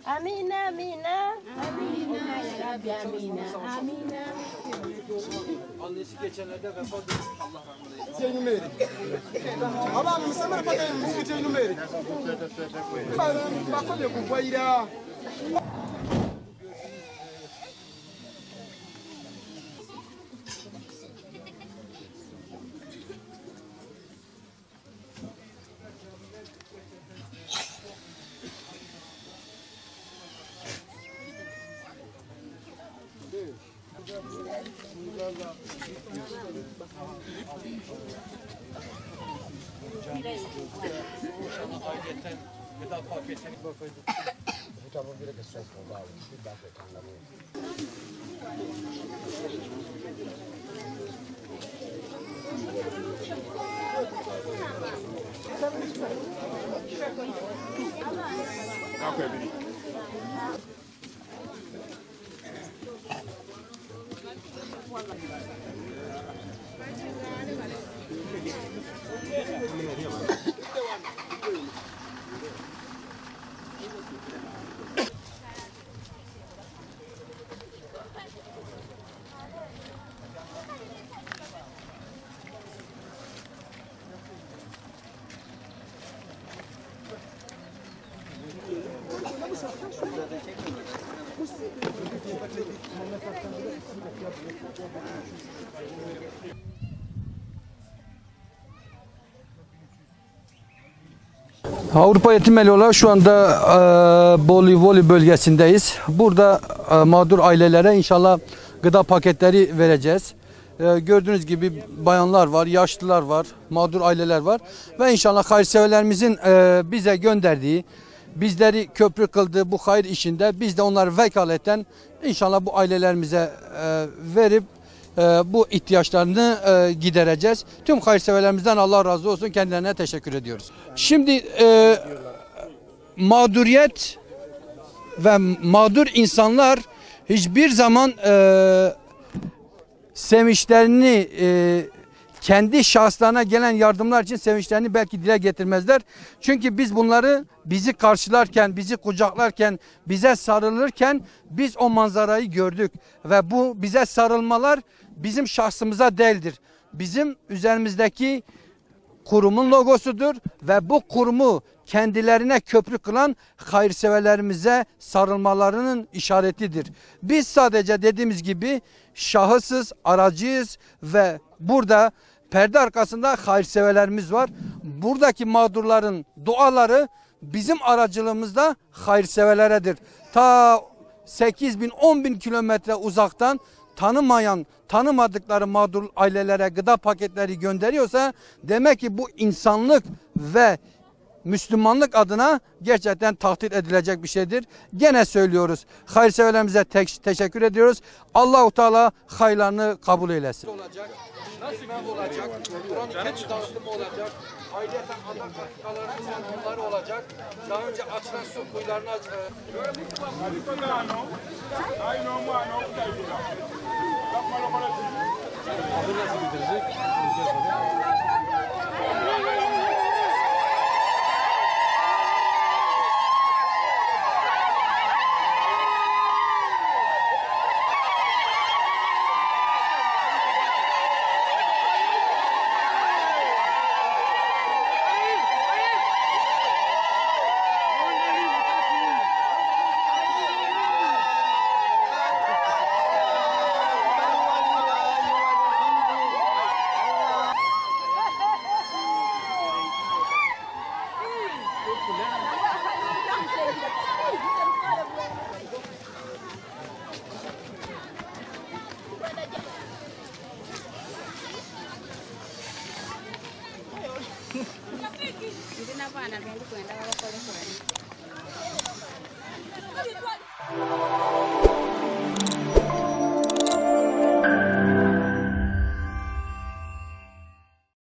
Amina, amina, amina, ya Rabbi, amina, amina. Annesi geçenlerde vefat etmiş. Allah rahmet eylesin. Numeri. Aba msema pata msikiti numeri. Bakole kuvaira. Ayrıyeten gıda paketini bakayım. Bu tabi bir de sofa var. Bir dakika kanalım. Avrupa Yetim Eli olarak şu anda Bolivoli bölgesindeyiz. Burada mağdur ailelere inşallah gıda paketleri vereceğiz. Gördüğünüz gibi bayanlar var, yaşlılar var, mağdur aileler var. Ve inşallah hayırseverlerimizin bize gönderdiği, bizleri köprü kıldığı bu hayır işinde biz de onları vekaleten inşallah bu ailelerimize verip bu ihtiyaçlarını gidereceğiz. Tüm hayırseverlerimizden Allah razı olsun. Kendilerine teşekkür ediyoruz. Şimdi mağduriyet ve mağdur insanlar hiçbir zaman sevinçlerini kendi şahıslarına gelen yardımlar için sevinçlerini belki dile getirmezler. Çünkü biz bunları bizi karşılarken, bizi kucaklarken, bize sarılırken biz o manzarayı gördük. Ve bu bize sarılmalar bizim şahsımıza değildir. Bizim üzerimizdeki kurumun logosudur ve bu kurumu kendilerine köprü kılan hayırseverlerimize sarılmalarının işaretidir. Biz sadece dediğimiz gibi şahısız, aracıyız ve burada perde arkasında hayırseverlerimiz var. Buradaki mağdurların duaları bizim aracılığımızda hayırseverleredir. Ta 8.000, 10.000 kilometre uzaktan tanımadıkları mağdur ailelere gıda paketleri gönderiyorsa demek ki bu insanlık ve Müslümanlık adına gerçekten takdir edilecek bir şeydir. Gene söylüyoruz. Hayırseverlerimize teşekkür ediyoruz. Allah-u Teala hayırlarını kabul eylesin. Olacak, nasip olacak, Kur'an-ı Kerim dağıtımı olacak, ayrıyeten ana katkılarımızın bunları olacak. Daha önce açılan su kuyularını n'abaana bendi kwenda babakole kwenda.